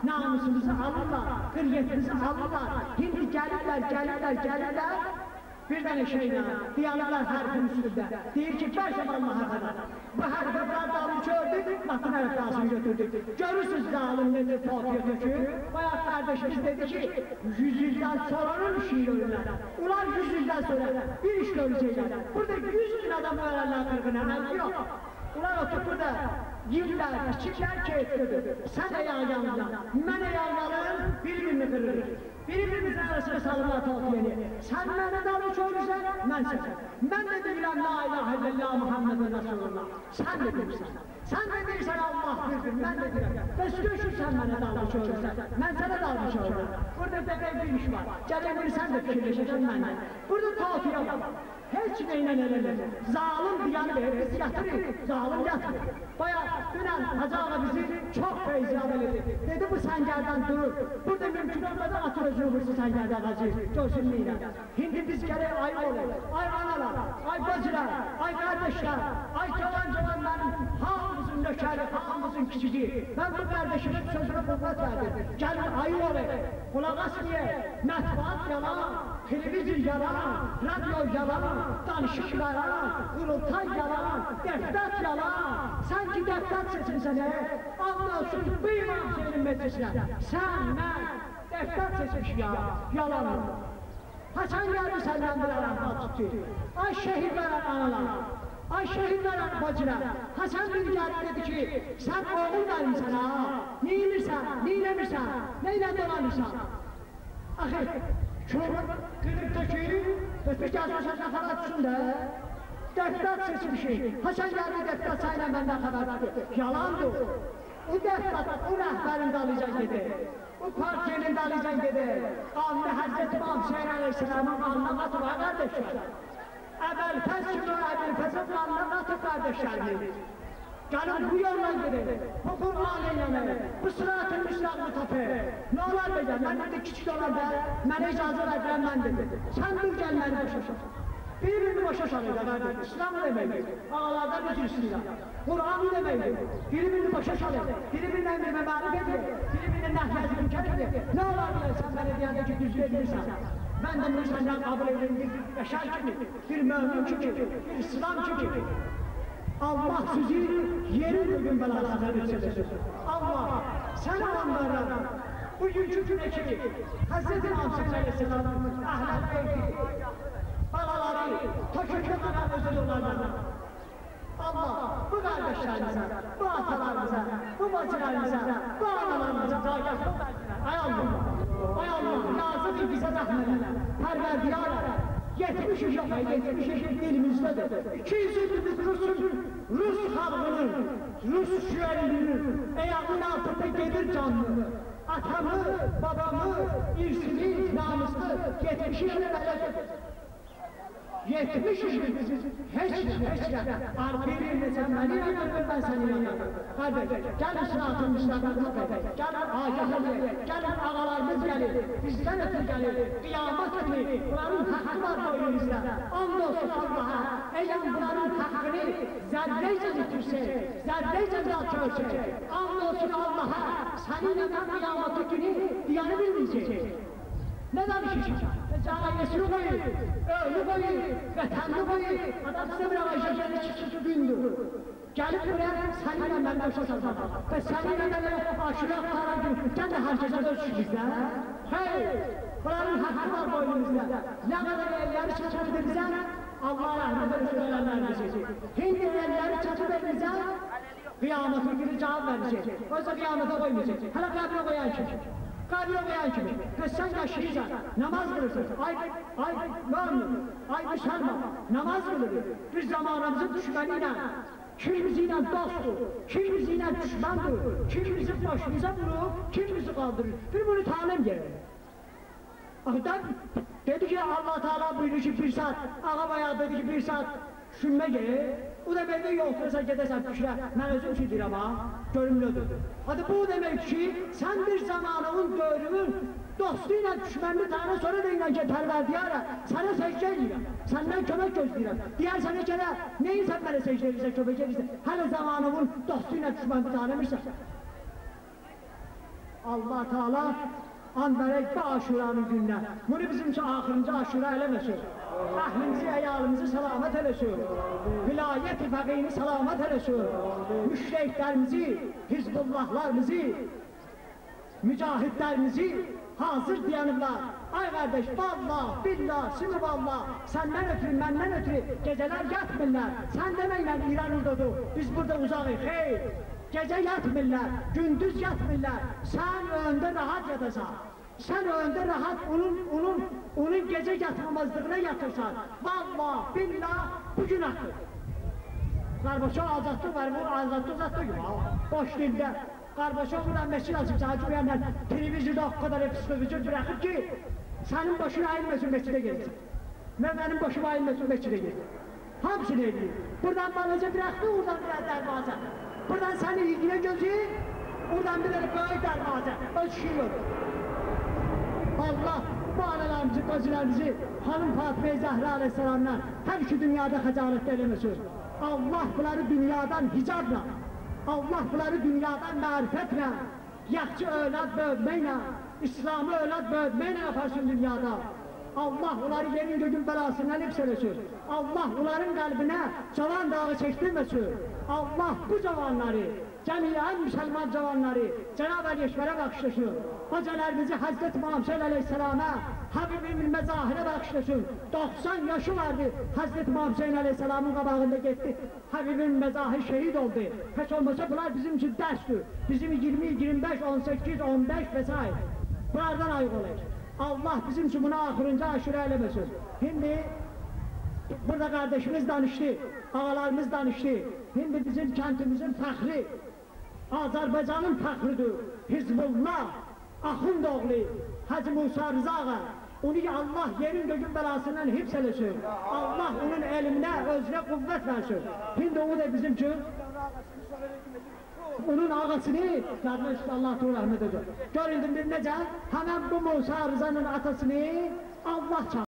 namusumuzu alırlar, hürriyetimizi alırlar. Şimdi gelirler. Bir tane şeyle, diyanırlar hərfin üstündə. Deyir ki, bəlkə Allah'a kadar. Bu hərfi qadalını çördük, Batın ərəfasını götürdük. Görürsünüz zalim necə Fatih'e dökür. Bayaq kardeşimiz dedi ki, 100 ildən sonranın işini görürlər. Ulan 100 ildən sonra bir iş görecekler. Burada 100 bin adam öğrenler kırgına, ne yok. Ulan oturup burada yıllar, kiçikler keyiflidir. Sen ayağlandan, mən ayağlanın, birbirini kırılır. Birbirimizin arasında salınlar Fatih'ini. Sen beni dalı çoğursan, ben sesen. Ben de deyirəm la ilahe illallah Muhammedun Resulullah. Sen de deyirsən. Sen de deyirsən Allah birdir, ben de deyirəm. Bəs görüşürsən mənə dalı çoğursan, mən sənə dalı çoğuram. Burada bir iş var. Gəlin sen de fikirləşəcəm mənlə. Burada Fatih'e var. Hiç neyle neler. Zalim diyanı biz yatırır, zalim yatırır. Bayağı dönen Hacı Ağa bizi çok feyziyadel etti. Dedi bu səngerden durur. Burada mümkün olmadı atırız ruhusu səngerden Hacı. Coşunluğuyla. Şimdi biz gerek ay olur, ay analar, ay bacılar, ay kardeşler, ay cavanların hamımızın nökeri, hamımızın küçücüğü. Ben bu kardeşimin sözüne kuvvet verdim. Gelin ay olur, kulak asmaya, matbuat yalan, televizyon yalan, radyo yalan, danışık yalan, kurultay yalan, deftat yalan. Sanki deftat seçilsen anlıyorsun bu İmam Hüseyin'in meclisine. Sen, ben, deftat seçmiş ya, yalan. Hasan geldi senden bir aram tuttu. Ay şehitlerin analar, ay şehitlerin bacılar. Hasan bir geldi dedi ki, sen oğul vermişsin ha, neyimirsen, neylemirsen, neyle dolanırsan. Ahir, çok kırıktaki, öteki asasına kadar tutsun da, deftat seçmişim. Hasan geldi deftat sayla benden haber tuttu. Yalandı. O deftat, o rehberin dalıcan dedi. O partiyenin dalıcan dedi. Kanlı Hazreti İmam Hüseyin Aleyhisselam'ın kanına katığa kardeşler. Ebelfez kimi Ebelfez'in kanına katı kardeşlerimiz. Gelin bu yoldan gidin, bu Kur'an'ı yemeyin, bu sırat-ı müstaklı tapı. Ne olar be gel, ben dedi küçük olan da, bana icazı verdiren ben dedi. Sen dur gel beni boşa sal. Birbirini boşa salıyor da kardeşim, İslam'ı demeyin, ağalardan özür istiyor. Kur'an'ı demeyin, birbirini boşa salıyor, birbirinden bir memarif ediyor, birbirinden nehyazı mükemmel ediyor. Ne olar be sen beni diyende ki düzgün edilirsen, ben de bunu senden kabul ederim, bir yaşar kimi, bir mümin kimi, bir İslam kimi. Allah sizi yerin bugün belasına düşecek. Allah sen onlara bugünkü gündeki Hazreti Muhammed Aleyhisselam'ın ahlak beyti, balaları, töküklemeler özel olanlardan. Allah bu kardeşlerimize, bu atalarımıza, bu bacılarımıza, bu analarımıza zayiat ay Allah, yazık bize rahmetine, perverdiyara. 70 yaşa, 70 yaşa elimizdedir. 200 yıllık Rus halkının, Rus şüelinin ayağının altında gelir canlı. Atamı, babamı, irsini, namuslu 70 yaşa belirtir. 70 yaşa, hiç ya. Birbirini sen beni inanırım, ben seni inanırım. Kardeş, gelin sıratın müstakını kapayın. Gelin ağaçlarımız, gelin ağalarımız gelir. Bizden ötür gelir. Kıyamet günü, bunların hakkı var boynumuzda. Andolsun Allah'a, eğer bunların hakkını zerreyce bitirse, zerreyce dağıtırsa, andolsun Allah'a, seninle ben kıyamet günü diyanı bilmeyecek. Neden işi? Cahayesini koyun, öğlü koyun, vatanını koyun. Adam size bir ağaçlarını çıksın gündür. Gelip buraya seninle ben boşa salsam. Ve seninle ben aşırı para gün, sen de herkese dönüşürüzler. Hey! Buranın hakkı var boynumuzda. Ne kadar elleri çatır bize, Allah'a rahmet söylerler bizi. Hindi elleri çatır bize, kıyamet günü cevap verecek. Oysa kıyamete koymayacak. Hala kabrine koyan kim? Kabrine koyan kim? Kız sen yaşlıysan, namaz kılırsın. Ay mümin, ay Müslüman, namaz kılır. Bir zamanımızın düşmanıyla, kimisiyle dosttur, kimisiyle düşmandır, kimisi başımıza vurur, kimisi kaldırır. Bir bunu talim gelir. Dedi ki Allah Teala buyurdu ki bir saat, ağa bayağı dedi ki bir saat düşünme gelir. O da bende yoktursa gidersen düşüre, ben özüm şey deyirəm ha, görümlüdür. Hadi bu demek ki, sen bir zamanının görümün dostuyla düşmanını tanı sonra deyilən ki, perverdiyara, sana secde edirəm, senden kömək gözləyirəm. Diğer sana gələ, neyin sen bana secde edirsən, kömək edirsən, hələ zamanının dostuyla düşmanını tanımırsan. Allah Teala anverek bu aşuranın gününe. Bunu bizim için ahırıncı aşura eləməsin. Əhlimizi, əyalimizi salamat eləsin. Vilayət-i fəqiyini salamat eləsin. Müşriklərimizi, Hizbullahlarımızı, mücahidlərimizi hazır dayanıblar. Ay qardeş, vallah, billah, sinivallah, səndən ötürü, məndən ötürü gecələr yatmırlar. Sən deməklə İran urdudur, biz burada uzağıq, xeyr. Gecə yatmırlar, gündüz yatmırlar. Sən öndə rahat yatasan. Sən öndə rahat onun gecə yatmamazlığına yatırsan. Vallah, billah, bu günahdır. Qarbaşov azadlıq var, bu azadlıq zatdır gibi. Boş dildə. Qarbaşov buradan meşil açıb, sana güvənlər, televizyoda o kadar psikolojik bırakır ki, senin başına ayılmasın meçide gelsin. Ve benim başıma ayılmasın meçide gelsin. Hamsını ediyor. Buradan balaca bıraktı, oradan biraz derbaza. Buradan seni ilgine gözü, oradan bir tane böyle derbaza. Ölçüyor. Allah bu analarımızı, gözlerimizi, hanım Fatıma-i Zahra aleyhisselamla her iki dünyada hacalet eylemesin. Allah bunları dünyadan hicabla, Allah bunları dünyadan marifetle, yaxşı övlad böyütməklə, İslamı övlad böyütməklə yaparsın dünyada. Allah onları yerin göğün belasından hepsi eləsin. Allah onların kalbine cavan dağı çektirmesin. Allah bu cavanları, cemiyen Müslüman cavanları Cenab-ı Aleyhisselam'a bakışlasın. Hocalarımızı Hazreti Muhammed Aleyhisselam'a, Habibim'in mezahire bakışlasın. 90 yaşı vardı, Hazreti Muhammed Aleyhisselam'ın kabağında gitti. Habibim'in mezahı şehit oldu. Hiç olmasa bunlar bizim için derstir. Bizim 20, 25, 18, 15 vesaire. Bunlardan ayık olacak. Allah bizim için buna ahırınca aşure eylemesin. Şimdi burada kardeşimiz danıştı, ağalarımız danıştı. Şimdi bizim kentimizin fəxri, Azərbaycanın fəxridir. Hizbullah, Axundoğlu, Hacı Musa Rıza ağa. Onu Allah yerin göğün belasından hifz eləsin. Allah onun elimine, özüne kuvvet versin. Şimdi o da bizim için onun ağasını, kardeş Allah rahmet edecek. Görüldüm bir nece, hemen bu Musa Rıza'nın atasını Allah çağırdı.